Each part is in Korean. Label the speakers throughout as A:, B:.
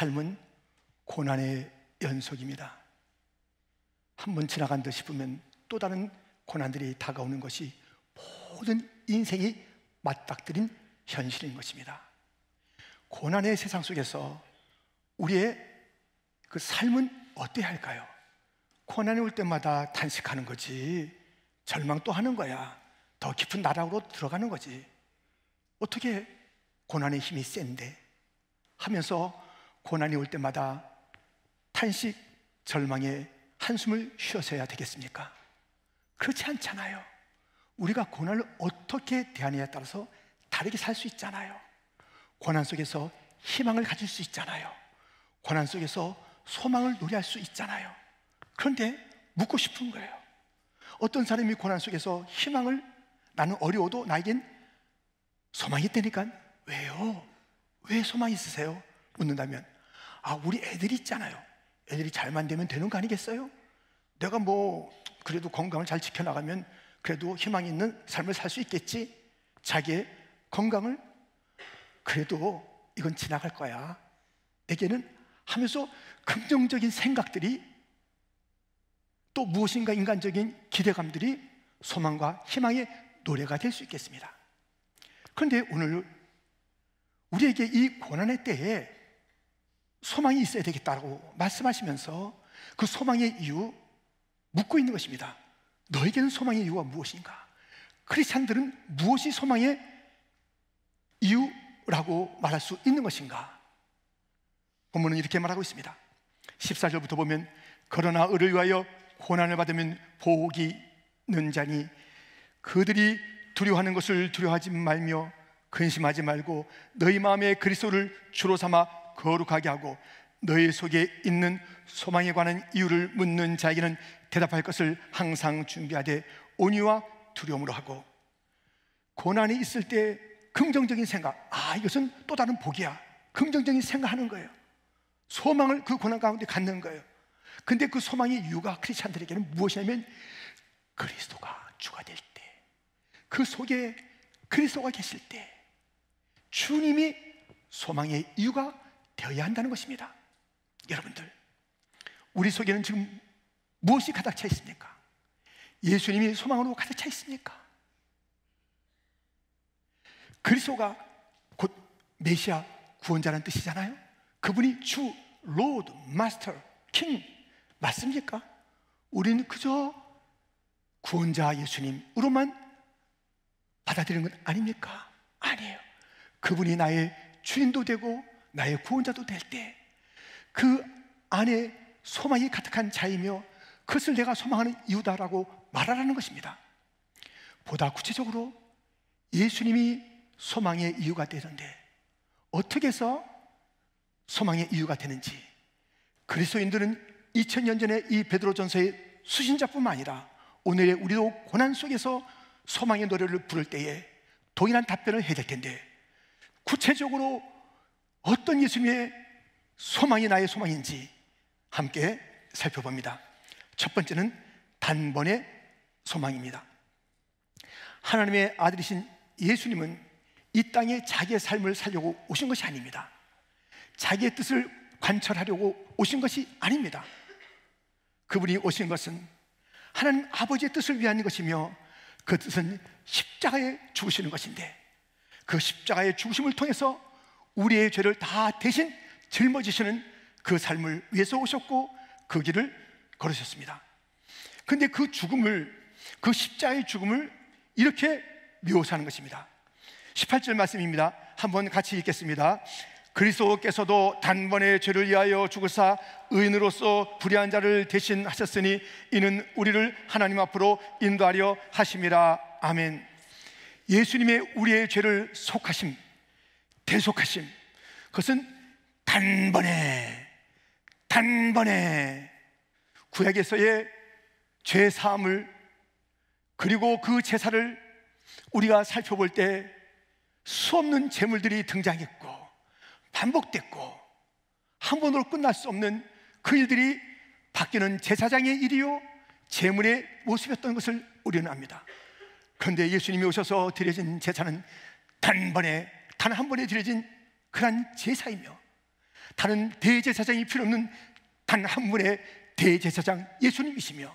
A: 삶은 고난의 연속입니다. 한 번 지나간 듯 싶으면 또 다른 고난들이 다가오는 것이 모든 인생이 맞닥뜨린 현실인 것입니다. 고난의 세상 속에서 우리의 그 삶은 어때야 할까요? 고난이 올 때마다 탄식하는 거지, 절망 또 하는 거야, 더 깊은 나락으로 들어가는 거지, 어떻게 고난의 힘이 센데 하면서 고난이 올 때마다 탄식, 절망에 한숨을 쉬어서야 되겠습니까? 그렇지 않잖아요. 우리가 고난을 어떻게 대하느냐에 따라서 다르게 살 수 있잖아요. 고난 속에서 희망을 가질 수 있잖아요. 고난 속에서 소망을 노래할 수 있잖아요. 그런데 묻고 싶은 거예요. 어떤 사람이 고난 속에서 희망을, 나는 어려워도 나에겐 소망이 있다니까 왜요? 왜 소망이 있으세요? 묻는다면, 우리 애들이 있잖아요. 애들이 잘만 되면 되는 거 아니겠어요? 내가 그래도 건강을 잘 지켜나가면 그래도 희망이 있는 삶을 살 수 있겠지? 자기의 건강을, 그래도 이건 지나갈 거야, 내게는, 하면서 긍정적인 생각들이, 또 무엇인가 인간적인 기대감들이 소망과 희망의 노래가 될 수 있겠습니다. 그런데 오늘 우리에게 이 고난의 때에 소망이 있어야 되겠다고 말씀하시면서 그 소망의 이유 묻고 있는 것입니다. 너에게는 소망의 이유가 무엇인가? 크리스찬들은 무엇이 소망의 이유라고 말할 수 있는 것인가? 본문은 이렇게 말하고 있습니다. 14절부터 보면, 그러나 의를 위하여 고난을 받으면 복이 있는 자니 그들이 두려워하는 것을 두려워하지 말며 근심하지 말고 너희 마음에 그리스도를 주로 삼아 거룩하게 하고 너희 속에 있는 소망에 관한 이유를 묻는 자에게는 대답할 것을 항상 준비하되 온유와 두려움으로 하고. 고난이 있을 때 긍정적인 생각, 이것은 또 다른 복이야, 긍정적인 생각하는 거예요. 소망을 그 고난 가운데 갖는 거예요. 근데 그 소망의 이유가 크리스찬들에게는 무엇이냐면, 그리스도가 주가 될 때, 그 속에 그리스도가 계실 때 주님이 소망의 이유가 되어야 한다는 것입니다. 여러분들, 우리 속에는 지금 무엇이 가득 차 있습니까? 예수님이 소망으로 가득 차 있습니까? 그리스도가 곧 메시아, 구원자라는 뜻이잖아요. 그분이 주, 로드, 마스터, 킹 맞습니까? 우리는 그저 구원자 예수님으로만 받아들이는 건 아닙니까? 아니에요. 그분이 나의 주인도 되고 나의 구원자도 될 때 그 안에 소망이 가득한 자이며 그것을 내가 소망하는 이유다라고 말하라는 것입니다. 보다 구체적으로 예수님이 소망의 이유가 되는데 어떻게 해서 소망의 이유가 되는지, 그리스도인들은 2000년 전에 이 베드로전서의 수신자뿐만 아니라 오늘의 우리도 고난 속에서 소망의 노래를 부를 때에 동일한 답변을 해야 될 텐데, 구체적으로 어떤 예수님의 소망이 나의 소망인지 함께 살펴봅니다. 첫 번째는 단번의 소망입니다. 하나님의 아들이신 예수님은 이 땅에 자기의 삶을 살려고 오신 것이 아닙니다. 자기의 뜻을 관철하려고 오신 것이 아닙니다. 그분이 오신 것은 하나님 아버지의 뜻을 위한 것이며 그 뜻은 십자가에 죽으시는 것인데, 그 십자가의 죽으심을 통해서 우리의 죄를 다 대신 짊어지시는 그 삶을 위해서 오셨고 그 길을 걸으셨습니다. 그런데 그 죽음을, 그 십자가의 죽음을 이렇게 묘사하는 것입니다. 18절 말씀입니다. 한번 같이 읽겠습니다. 그리스도께서도 단번에 죄를 위하여 죽으사 의인으로서 불의한 자를 대신하셨으니 이는 우리를 하나님 앞으로 인도하려 하심이라. 아멘. 예수님의 우리의 죄를 속하심, 대속하심, 그것은 단번에 구약에서의 죄 사함을, 그리고 그 제사를 우리가 살펴볼 때 수없는 제물들이 등장했고 반복됐고 한 번으로 끝날 수 없는 그 일들이 바뀌는 제사장의 일이요 제물의 모습이었던 것을 우리는 압니다. 그런데 예수님이 오셔서 드려진 제사는 단번에, 단 한 번에 드려진 그런 제사이며 다른 대제사장이 필요 없는 단 한 분의 대제사장 예수님이시며,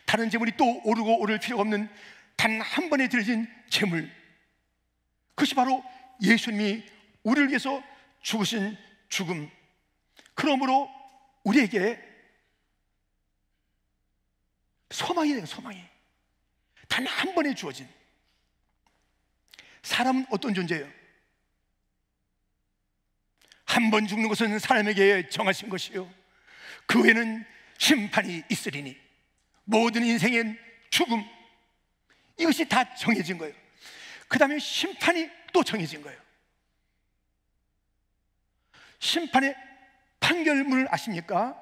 A: 다른 제물이 또 오르고 오를 필요가 없는 단 한 번에 드려진 제물, 그것이 바로 예수님이 우리를 위해서 죽으신 죽음. 그러므로 우리에게 소망이 돼요. 소망이 단 한 번에 주어진. 사람은 어떤 존재예요? 한 번 죽는 것은 사람에게 정하신 것이요, 그 후에는 심판이 있으리니. 모든 인생엔 죽음, 이것이 다 정해진 거예요. 그 다음에 심판이 또 정해진 거예요. 심판의 판결문을 아십니까?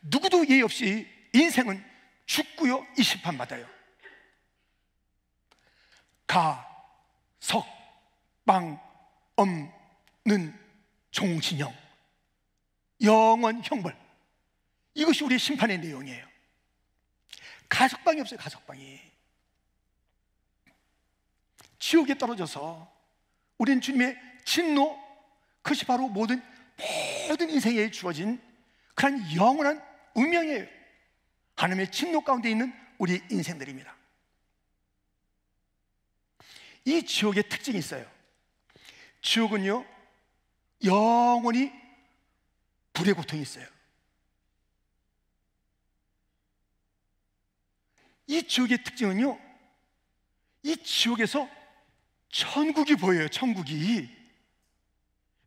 A: 누구도 예의 없이 인생은 죽고요, 이 심판받아요. 가, 석, 빵, 엄, 는, 종신형, 영원 형벌, 이것이 우리의 심판의 내용이에요. 가석방이 없어요. 가석방이. 지옥에 떨어져서 우리는 주님의 진노, 그것이 바로 모든 인생에 주어진 그런 영원한 운명이에요. 하나님의 진노 가운데 있는 우리 인생들입니다. 이 지옥의 특징이 있어요. 지옥은요, 영원히 불의 고통이 있어요. 이 지옥의 특징은요, 이 지옥에서 천국이 보여요. 천국이.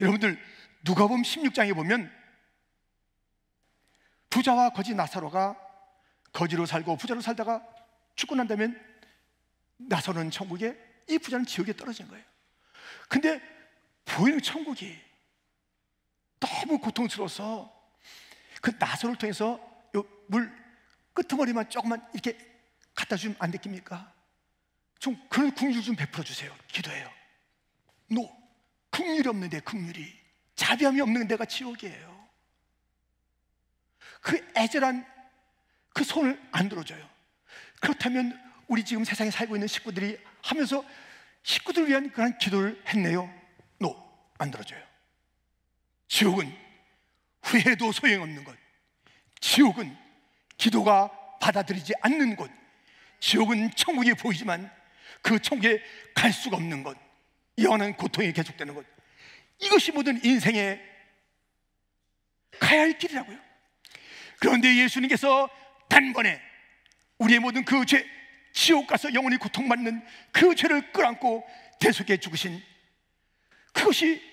A: 여러분들 누가복음 16장에 보면 부자와 거지 나사로가 거지로 살고 부자로 살다가 죽고 난 다음에 나사로는 천국에, 이 부자는 지옥에 떨어진 거예요. 근데 보이는 천국이 너무 고통스러워서 그 나사로를 통해서 요 물 끄트머리만 조금만 이렇게 갖다 주면 안 되겠습니까? 좀 그런 긍휼 좀 베풀어 주세요. 기도해요. 긍휼이 없는데, 긍휼이, 자비함이 없는 데가 지옥이에요. 그 애절한 그 손을 안 들어줘요. 그렇다면 우리 지금 세상에 살고 있는 식구들이 하면서 식구들을 위한 그런 기도를 했네요. 안 들어줘요. 지옥은 후회도 소용없는 곳, 지옥은 기도가 받아들이지 않는 곳, 지옥은 천국이 보이지만 그 천국에 갈 수가 없는 곳, 영원한 고통이 계속되는 곳, 이것이 모든 인생에 가야 할 길이라고요. 그런데 예수님께서 단번에 우리의 모든 그 죄, 지옥 가서 영원히 고통받는 그 죄를 끌어안고 대속해 죽으신, 그것이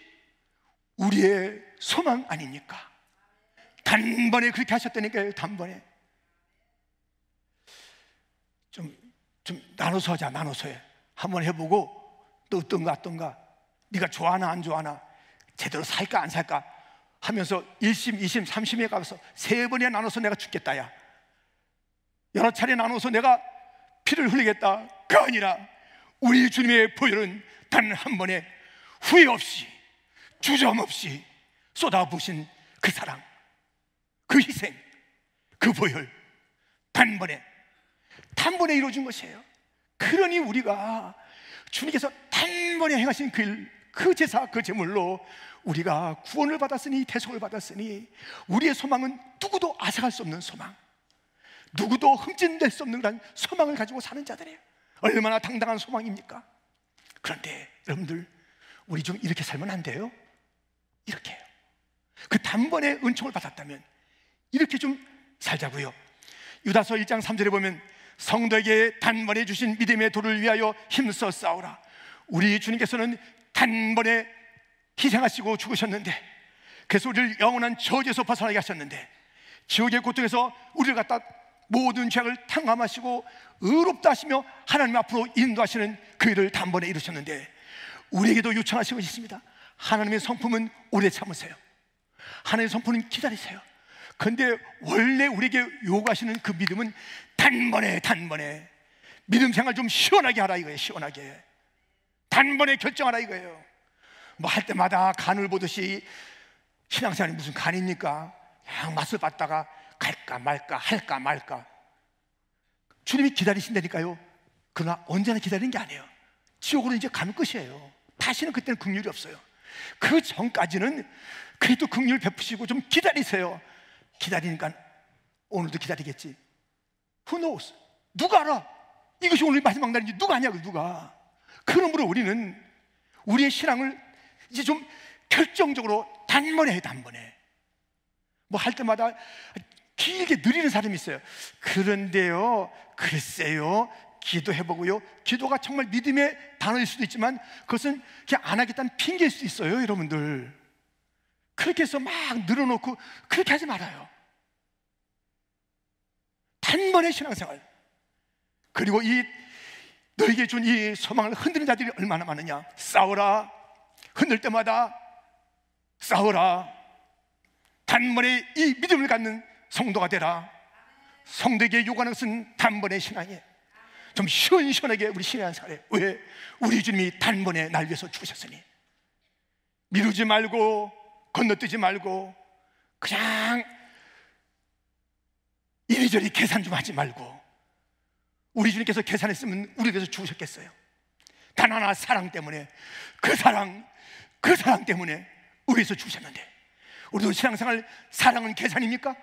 A: 우리의 소망 아닙니까? 단번에 그렇게 하셨다니까요. 단번에. 좀 나눠서 하자. 나눠서 해. 한번 해보고 또 어떤가 네가 좋아하나 안 좋아하나, 제대로 살까 안 살까 하면서 1심, 2심, 3심에 가서 3번에 나눠서 내가 죽겠다, 야, 여러 차례 나눠서 내가 피를 흘리겠다, 그가 아니라 우리 주님의 보혈은 단 한 번에 후회 없이, 주저함 없이 쏟아부으신 그 사랑, 그 희생, 그 보혈, 단번에 이루어진 것이에요. 그러니 우리가 주님께서 단번에 행하신 그 제사, 그 제물로 우리가 구원을 받았으니, 대속을 받았으니, 우리의 소망은 누구도 앗아갈 수 없는 소망, 누구도 흠집낼 수 없는 그런 소망을 가지고 사는 자들이에요. 얼마나 당당한 소망입니까? 그런데 여러분들, 우리 좀 이렇게 살면 안 돼요? 이렇게 해요. 그 단번에 은총을 받았다면 이렇게 좀 살자고요. 유다서 1장 3절에 보면 성도에게 단번에 주신 믿음의 도를 위하여 힘써 싸우라. 우리 주님께서는 단번에 희생하시고 죽으셨는데, 그래서 우리를 영원한 저주에서 벗어나게 하셨는데, 지옥의 고통에서 우리를 갖다 모든 죄악을 탕감하시고 의롭다 하시며 하나님 앞으로 인도하시는 그 일을 단번에 이루셨는데, 우리에게도 요청하신 것이 있습니다. 하나님의 성품은 오래 참으세요. 하나님의 성품은 기다리세요. 그런데 원래 우리에게 요구하시는 그 믿음은 단번에 믿음 생활 좀 시원하게 하라 이거예요. 시원하게 단번에 결정하라 이거예요. 뭐 할 때마다 간을 보듯이 신앙생활이 무슨 간입니까? 그냥 맛을 봤다가 갈까 말까, 할까 말까. 주님이 기다리신다니까요. 그러나 언제나 기다리는 게 아니에요. 지옥으로 이제 가면 끝이에요. 다시는 그때는 긍휼이 없어요. 그 전까지는 그래도 긍휼 베푸시고 좀 기다리세요. 기다리니까 오늘도 기다리겠지. Who knows? 누가 알아? 이것이 오늘 마지막 날인지 누가 아냐고, 누가. 그러므로 우리는 우리의 신앙을 이제 좀 결정적으로 단번에 해요. 단번에. 뭐 할 때마다 길게 느리는 사람이 있어요. 그런데요, 글쎄요, 기도해보고요. 기도가 정말 믿음의 단어일 수도 있지만 그것은 그냥 안 하겠다는 핑계일 수도 있어요. 여러분들, 그렇게 해서 막 늘어놓고 그렇게 하지 말아요. 단번에 신앙생활. 그리고 이 너에게 준 이 소망을 흔드는 자들이 얼마나 많으냐. 싸워라. 흔들 때마다 싸워라. 단번에 이 믿음을 갖는 성도가 되라. 성도에게 요구하는 것은 단번의 신앙이에요. 좀 시원시원하게 우리 신앙생활에. 왜? 우리 주님이 단번에 날 위해서 죽으셨으니. 미루지 말고 건너뛰지 말고 그냥 이리저리 계산 좀 하지 말고. 우리 주님께서 계산했으면 우리 위해서 죽으셨겠어요? 단 하나, 사랑 때문에. 그 사랑 때문에 우리 위해서 죽으셨는데, 우리도 신앙생활 사랑은 계산입니까?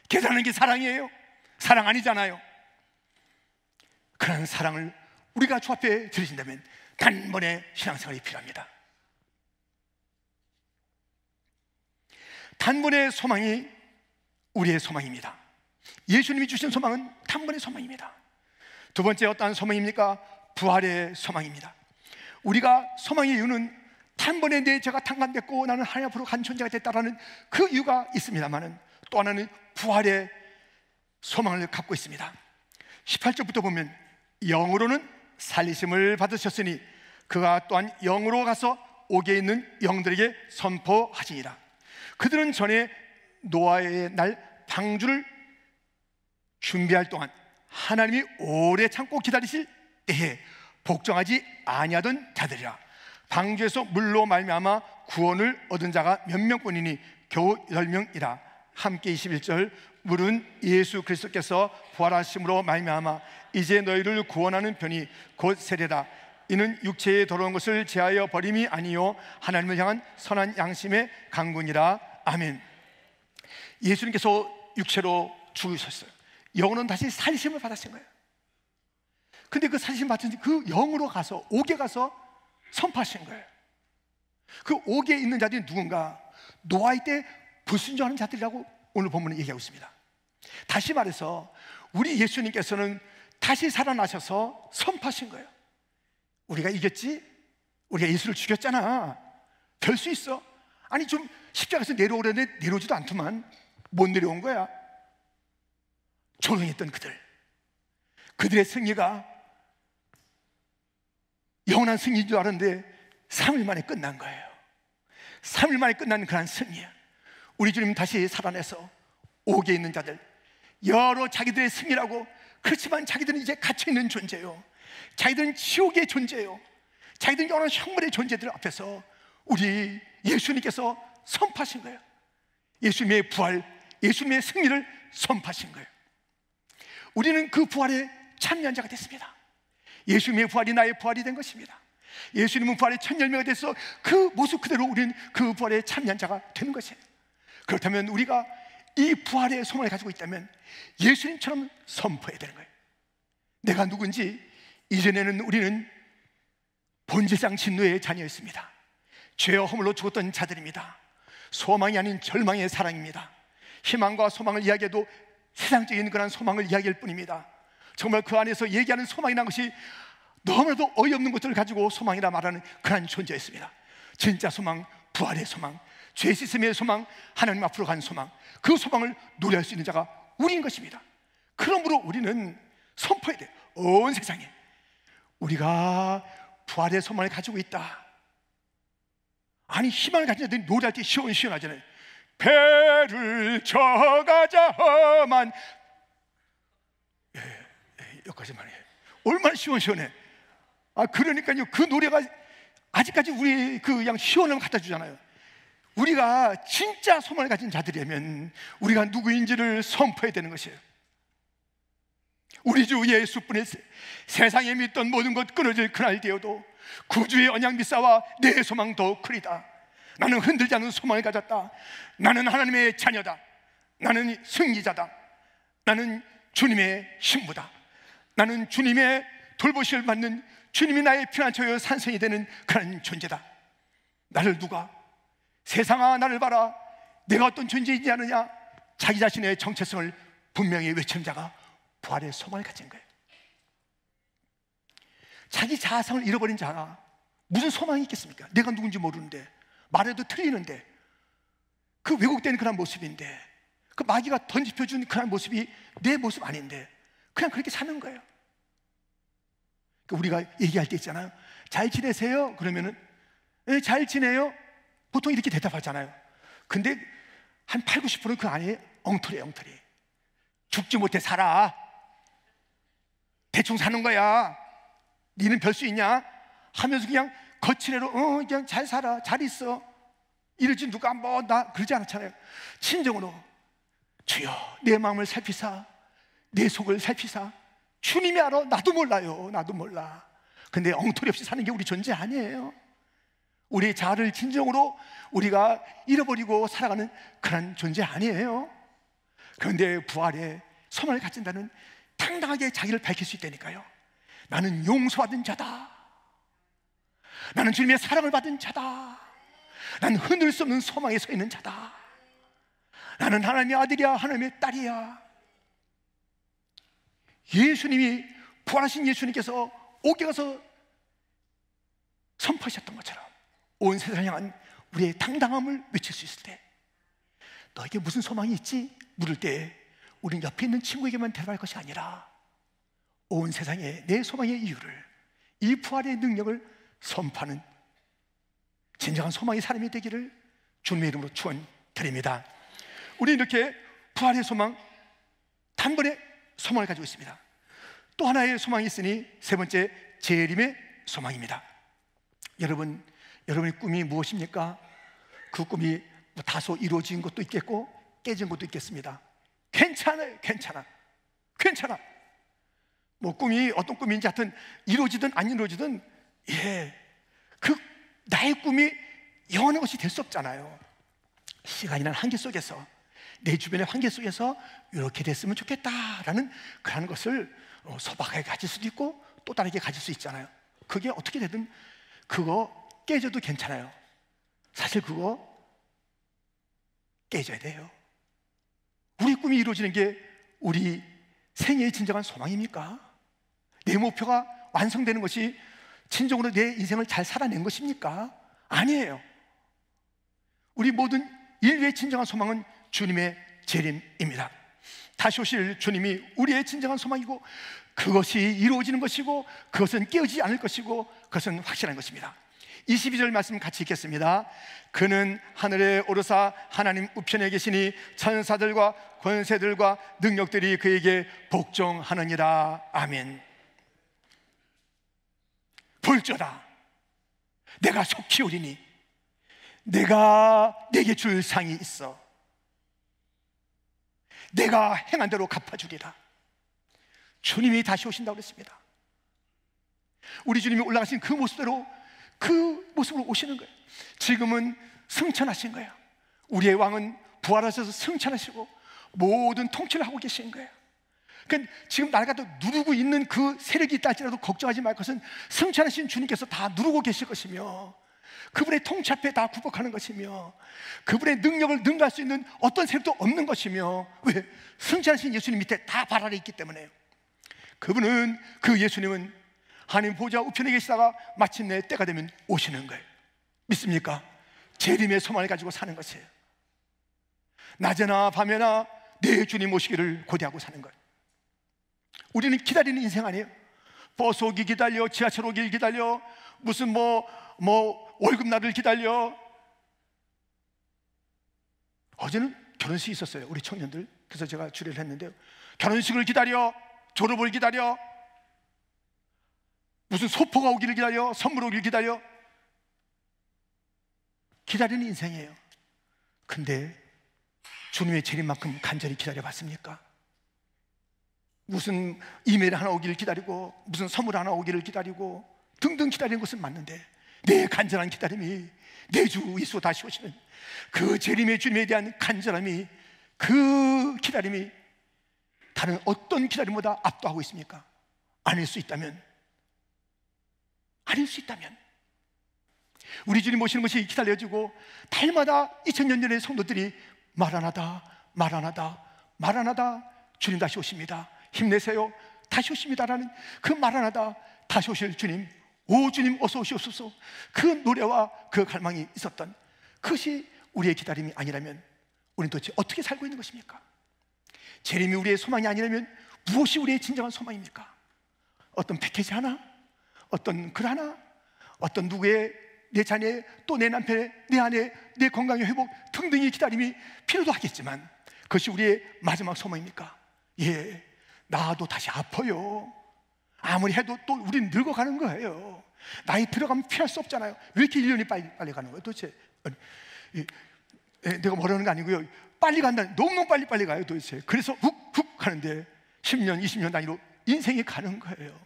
A: 계산하는 게 사랑이에요? 사랑 아니잖아요. 그런 사랑을 우리가 주 앞에 드리신다면 단번에 신앙생활이 필요합니다. 단번의 소망이 우리의 소망입니다. 예수님이 주신 소망은 단번의 소망입니다. 두 번째 어떠한 소망입니까? 부활의 소망입니다. 우리가 소망의 이유는 단번에 내 죄가 탕감됐고 나는 하나님 앞으로 간 존재가 됐다라는 그 이유가 있습니다만은, 또 하나는 부활의 소망을 갖고 있습니다. 18절부터 보면 영으로는 살리심을 받으셨으니 그가 또한 영으로 가서 옥에 있는 영들에게 선포하시니라. 그들은 전에 노아의 날 방주를 준비할 동안 하나님이 오래 참고 기다리실 때에 복종하지 아니하던 자들이라. 방주에서 물로 말미암아 구원을 얻은 자가 몇 명뿐이니 겨우 10명이라. 함께 21절, 물은 예수 그리스도께서 부활하심으로 말미암아 이제 너희를 구원하는 편이 곧 세례라. 이는 육체의 더러운 것을 제하여 버림이 아니요 하나님을 향한 선한 양심의 강군이라. 아멘. 예수님께서 육체로 죽으셨어요. 영으로는 다시 살리심을 받으신 거예요. 근데 그 살리심 받은 그 영으로 가서 옥에 가서 선포하신 거예요. 그 옥에 있는 자들이 누군가? 노아의 때 불순종하는 자들이라고 오늘 본문은 얘기하고 있습니다. 다시 말해서 우리 예수님께서는 다시 살아나셔서 선포하신 거예요. 우리가 이겼지? 우리가 예수를 죽였잖아. 될 수 있어. 아니 좀 십자가에서 내려오려는데 내려오지도 않더만. 못 내려온 거야. 조용히 했던 그들의 승리가 영원한 승리인 줄 알았는데 3일 만에 끝난 거예요. 3일 만에 끝난 그런 승리야. 우리 주님 다시 살아내서 옥에 있는 자들, 여러 자기들의 승리라고, 그렇지만 자기들은 이제 갇혀있는 존재예요. 자기들은 지옥의 존재예요. 자기들은 여러 형벌의 존재들 앞에서 우리 예수님께서 선포하신 거예요. 예수님의 부활, 예수님의 승리를 선포하신 거예요. 우리는 그 부활에 참여한 자가 됐습니다. 예수님의 부활이 나의 부활이 된 것입니다. 예수님은 부활의 첫 열매가 돼서 그 모습 그대로 우리는 그 부활에 참여한 자가 되는 것이에요. 그렇다면 우리가 이 부활의 소망을 가지고 있다면 예수님처럼 선포해야 되는 거예요. 내가 누군지. 이전에는 우리는 본질상 진노의 자녀였습니다. 죄와 허물로 죽었던 자들입니다. 소망이 아닌 절망의 사랑입니다. 희망과 소망을 이야기해도 세상적인 그런 소망을 이야기할 뿐입니다. 정말 그 안에서 얘기하는 소망이라는 것이 너무나도 어이없는 것들을 가지고 소망이라 말하는 그런 존재였습니다. 진짜 소망, 부활의 소망, 죄 씻음의 소망, 하나님 앞으로 간 소망, 그 소망을 노래할 수 있는 자가 우리인 것입니다. 그러므로 우리는 선포해야 돼요. 온 세상에 우리가 부활의 소망을 가지고 있다. 아니 희망을 가진 자들이 노래할 때 시원시원하잖아요. 배를 저가자 험한, 여기까지만 해. 얼마나 시원시원해. 그러니까요, 그 노래가 아직까지 우리 그 그냥 시원함을 갖다 주잖아요. 우리가 진짜 소망을 가진 자들이라면 우리가 누구인지를 선포해야 되는 것이에요. 우리 주 예수뿐에 세상에 믿던 모든 것 끊어질 그날 되어도 구주의 언약 믿사와 내 소망 더 크리다. 나는 흔들지 않는 소망을 가졌다. 나는 하나님의 자녀다. 나는 승리자다. 나는 주님의 신부다. 나는 주님의 돌보심을 받는, 주님이 나의 피난처여 산성이 되는 그런 존재다. 나를 누가, 세상아 나를 봐라, 내가 어떤 존재이지 않느냐, 자기 자신의 정체성을 분명히 외치는 자가 부활의 소망을 가진 거예요. 자기 자아성을 잃어버린 자가 무슨 소망이 있겠습니까? 내가 누군지 모르는데, 말해도 틀리는데, 그 왜곡된 그런 모습인데, 그 마귀가 던집혀준 그런 모습이 내 모습 아닌데 그냥 그렇게 사는 거예요. 우리가 얘기할 때 있잖아요. 잘 지내세요? 그러면은 네, 잘 지내요? 보통 이렇게 대답하잖아요. 근데 한 8, 90%는 그 안에 엉터리예요, 엉터리. 죽지 못해 살아. 대충 사는 거야. 니는 별 수 있냐? 하면서 그냥 거칠애로 그냥 잘 살아, 잘 있어. 이러지 누가 뭐 나 그러지 않잖아요. 진정으로 주여 내 마음을 살피사, 내 속을 살피사. 주님이 알아. 나도 몰라요. 나도 몰라. 근데 엉터리 없이 사는 게 우리 존재 아니에요. 우리 자아를 진정으로 우리가 잃어버리고 살아가는 그런 존재 아니에요. 그런데 부활의 소망을 가진다는, 당당하게 자기를 밝힐 수 있다니까요. 나는 용서받은 자다. 나는 주님의 사랑을 받은 자다. 나는 흔들 수 없는 소망에 서 있는 자다. 나는 하나님의 아들이야, 하나님의 딸이야. 예수님이, 부활하신 예수님께서 옥에 가서 선포하셨던 것처럼 온 세상을 향한 우리의 당당함을 외칠 수 있을 때, 너에게 무슨 소망이 있지? 물을 때 우리는 옆에 있는 친구에게만 대답할 것이 아니라 온 세상에 내 소망의 이유를, 이 부활의 능력을 선포하는 진정한 소망의 사람이 되기를 주님의 이름으로 축원드립니다. 우리는 이렇게 부활의 소망, 단번에 소망을 가지고 있습니다. 또 하나의 소망이 있으니 세 번째, 재림의 소망입니다. 여러분의 꿈이 무엇입니까? 그 꿈이 뭐 다소 이루어진 것도 있겠고 깨진 것도 있겠습니다. 괜찮아요. 괜찮아. 뭐 꿈이 어떤 꿈인지 하여튼 이루어지든 안 이루어지든, 그 나의 꿈이 영원한 것이 될 수 없잖아요. 시간이라는 한계 속에서, 내 주변의 환경 속에서 이렇게 됐으면 좋겠다라는 그런 것을 소박하게 가질 수도 있고 또 다르게 가질 수 있잖아요. 그게 어떻게 되든 그거 깨져도 괜찮아요. 사실 그거 깨져야 돼요. 우리 꿈이 이루어지는 게 우리 생애의 진정한 소망입니까? 내 목표가 완성되는 것이 진정으로 내 인생을 잘 살아낸 것입니까? 아니에요. 우리 모든 인류의 진정한 소망은 주님의 재림입니다. 다시 오실 주님이 우리의 진정한 소망이고, 그것이 이루어지는 것이고, 그것은 깨어지지 않을 것이고, 그것은 확실한 것입니다. 22절 말씀 같이 읽겠습니다. 그는 하늘에 오르사 하나님 우편에 계시니 천사들과 권세들과 능력들이 그에게 복종하느니라. 아멘. 볼지어다 내가 속히 오리니 내가 내게 줄 상이 있어. 내가 행한 대로 갚아주리라. 주님이 다시 오신다고 그랬습니다. 우리 주님이 올라가신 그 모습대로, 그 모습으로 오시는 거예요. 지금은 승천하신 거예요. 우리의 왕은 부활하셔서 승천하시고 모든 통치를 하고 계신 거예요. 그러니까 지금 날가도 누르고 있는 그 세력이 있다 할지라도 걱정하지 말 것은 승천하신 주님께서 다 누르고 계실 것이며, 그분의 통치 앞에 다 굴복하는 것이며, 그분의 능력을 능가할 수 있는 어떤 세력도 없는 것이며, 왜? 승천하신 예수님 밑에 다 발 아래 있기 때문에요. 그분은, 그 예수님은 하나님 보좌 우편에 계시다가 마침내 때가 되면 오시는 거예요. 믿습니까? 재림의 소망을 가지고 사는 것이에요. 낮에나 밤에나 내 주님 오시기를 고대하고 사는 거예요. 우리는 기다리는 인생 아니에요. 버스 오기 기다려, 지하철 오길 기다려, 무슨 뭐 월급날을 기다려. 어제는 결혼식이 있었어요, 우리 청년들. 그래서 제가 주례를 했는데요, 결혼식을 기다려, 졸업을 기다려, 무슨 소포가 오기를 기다려, 선물 오기를 기다려. 기다리는 인생이에요. 근데 주님의 재림만큼 간절히 기다려봤습니까? 무슨 이메일 하나 오기를 기다리고, 무슨 선물 하나 오기를 기다리고 등등 기다리는 것은 맞는데, 내 간절한 기다림이 내 주 예수 다시 오시는 그 재림의 주님에 대한 간절함이, 그 기다림이 다른 어떤 기다림보다 압도하고 있습니까? 아닐 수 있다면, 아닐 수 있다면 우리 주님 오시는 것이 기다려지고 달마다 2000년 전의 성도들이 마라나다, 마라나다, 마라나다, 주님 다시 오십니다, 힘내세요, 다시 오십니다라는 그 마라나다, 다시 오실 주님, 오 주님 어서 오시옵소서, 그 노래와 그 갈망이 있었던 그것이 우리의 기다림이 아니라면 우리는 도대체 어떻게 살고 있는 것입니까? 재림이 우리의 소망이 아니라면 무엇이 우리의 진정한 소망입니까? 어떤 패키지 하나? 어떤 글 하나? 어떤 누구의, 내 자녀, 또 내 남편의, 내 아내, 내 건강의 회복 등등의 기다림이 필요도 하겠지만 그것이 우리의 마지막 소망입니까? 예, 나도 다시 아파요. 아무리 해도 또 우리는 늙어가는 거예요. 나이 들어가면 피할 수 없잖아요. 왜 이렇게 1년이 빨리 가는 거예요 도대체? 내가 뭐라는 거 아니고요, 빨리 간다, 너무너무 빨리 가요 도대체. 그래서 훅훅 가는데 10년, 20년 단위로 인생이 가는 거예요.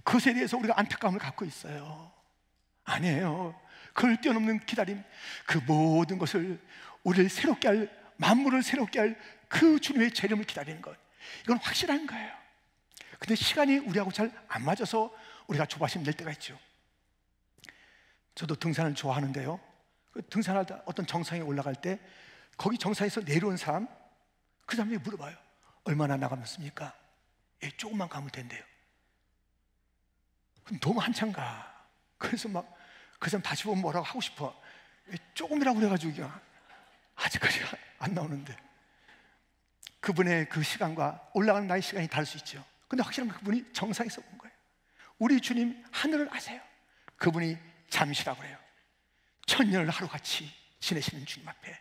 A: 그것에 대해서 우리가 안타까움을 갖고 있어요. 아니에요. 그걸 뛰어넘는 기다림, 그 모든 것을 우리를 새롭게 할, 만물을 새롭게 할 그 주님의 재림을 기다리는 것, 이건 확실한 거예요. 근데 시간이 우리하고 잘 안 맞아서 우리가 조바심 낼 때가 있죠. 저도 등산을 좋아하는데요, 등산할 때 어떤 정상에 올라갈 때 거기 정상에서 내려온 사람, 그 사람이 물어봐요. 얼마나 나가셨습니까? 예, 조금만 가면 된대요. 너무 한참 가. 그래서 막 그 사람 다시 보면 뭐라고 하고 싶어. 조금이라고 그래가지고 아직까지 안 나오는데, 그분의 그 시간과 올라가는 나의 시간이 다를 수 있죠. 근데 확실한 건 그분이 정상에서 본 거예요. 우리 주님 하늘을 아세요. 그분이 잠시라고 그래요. 1000년을 하루같이 지내시는 주님 앞에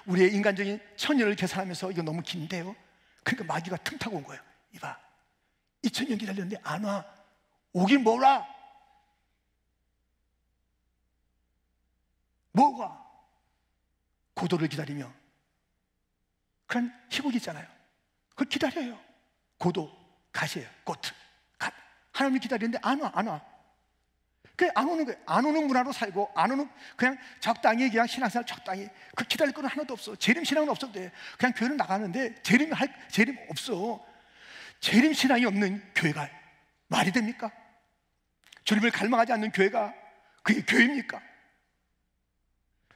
A: 우리의 인간적인 1000년을 계산하면서 이거 너무 긴데요, 그러니까 마귀가 틈타고 온 거예요. 이봐, 2000년 기다렸는데 안 와. 오긴 뭐라? 뭐가? 고도를 기다리며 그런 희곡이 있잖아요. 그걸 기다려요. 고도, 갓이에요. 고트, 갓. 하나님을 기다리는데 안 와. 그게 안 오는 거예요. 안 오는 문화로 살고, 안 오는, 그냥 적당히, 그냥 신앙생활 적당히, 그 기다릴 건 하나도 없어. 재림 신앙은 없어도 돼. 그냥 교회는 나가는데 재림 없어. 재림 신앙이 없는 교회가 말이 됩니까? 주님을 갈망하지 않는 교회가 그게 교회입니까?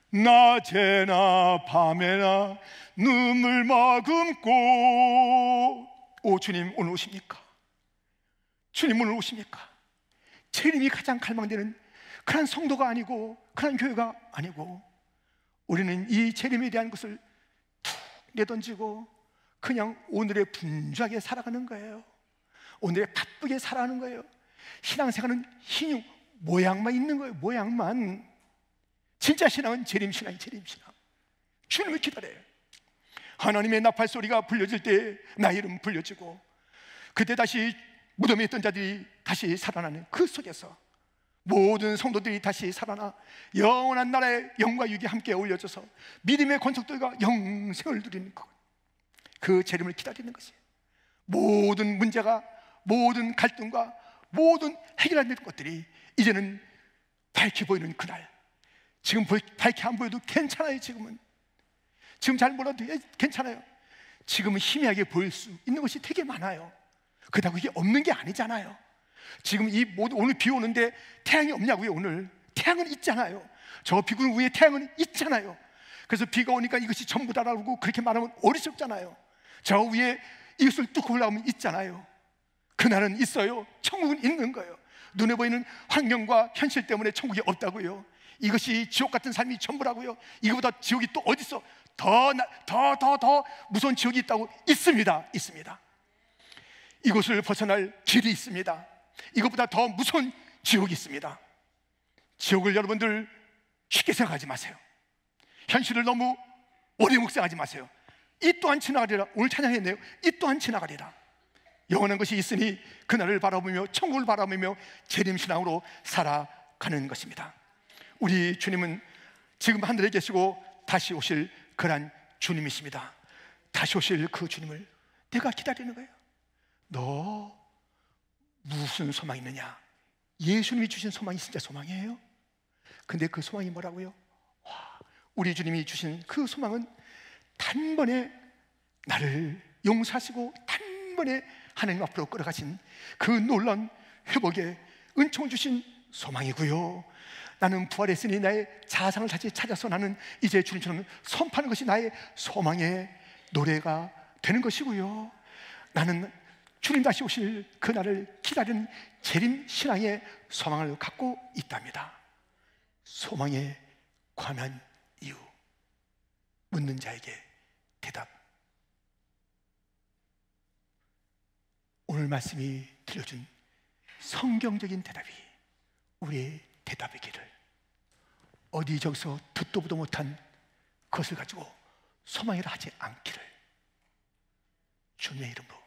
A: 낮에나 밤에나 눈물 머금고, 오 주님 오늘 오십니까? 주님 오늘 오십니까? 재림이 가장 갈망되는 그런 성도가 아니고, 그런 교회가 아니고, 우리는 이 재림에 대한 것을 툭 내던지고 그냥 오늘의 분주하게 살아가는 거예요. 오늘의 바쁘게 살아가는 거예요. 신앙생활은 신용, 모양만 있는 거예요. 모양만. 진짜 신앙은 재림신앙이 재림신앙. 주님을 기다려요. 하나님의 나팔 소리가 불려질 때 나의 이름 불려지고, 그때 다시 무덤에 있던 자들이 다시 살아나는 그 속에서 모든 성도들이 다시 살아나 영원한 나라의 영과 육이 함께 어울려져서 믿음의 권속들과 영생을 누리는 것, 그 재림을 기다리는 것이에요. 모든 문제가, 모든 갈등과 모든 해결 안 되는 것들이 이제는 밝게 보이는 그날. 지금 밝게 안 보여도 괜찮아요. 지금 잘 몰라도 괜찮아요. 지금은 희미하게 보일 수 있는 것이 되게 많아요. 그렇다고 이게 없는 게 아니잖아요. 지금 오늘 비 오는데 태양이 없냐고요? 오늘 태양은 있잖아요. 저 비구름 위에 태양은 있잖아요. 그래서 비가 오니까 이것이 전부다라고 그렇게 말하면 어리석잖아요. 저 위에 이것을 뚫고 올라오면 있잖아요. 그날은 있어요. 천국은 있는 거예요. 눈에 보이는 환경과 현실 때문에 천국이 없다고요. 이것이 지옥 같은 삶이 전부라고요. 이거보다 지옥이 또 어디 있어? 더 무서운 지옥이 있다고? 있습니다. 이곳을 벗어날 길이 있습니다. 이것보다 더 무서운 지옥이 있습니다. 지옥을 여러분들 쉽게 생각하지 마세요. 현실을 너무 오래 묵상하지 마세요. 이 또한 지나가리라. 오늘 찬양했네요. 이 또한 지나가리라. 영원한 것이 있으니 그날을 바라보며 천국을 바라보며 재림신앙으로 살아가는 것입니다. 우리 주님은 지금 하늘에 계시고 다시 오실 그런 주님이십니다. 다시 오실 그 주님을 내가 기다리는 거예요. 너 무슨 소망이 있느냐? 예수님이 주신 소망이 진짜 소망이에요? 근데 그 소망이 뭐라고요? 와, 우리 주님이 주신 그 소망은 단번에 나를 용서하시고 단번에 하나님 앞으로 끌어가신 그 놀라운 회복의 은총을 주신 소망이고요. 나는 부활했으니 나의 자상을 다시 찾아서 나는 이제 주님처럼 선포하는 것이 나의 소망의 노래가 되는 것이고요. 나는 주님 다시 오실 그날을 기다리는 재림 신앙의 소망을 갖고 있답니다. 소망에 관한 이유, 묻는 자에게 대답. 오늘 말씀이 들려준 성경적인 대답이 우리의 대답이기를, 어디 저기서 듣도 보도 못한 것을 가지고 소망이라 하지 않기를 주님의 이름으로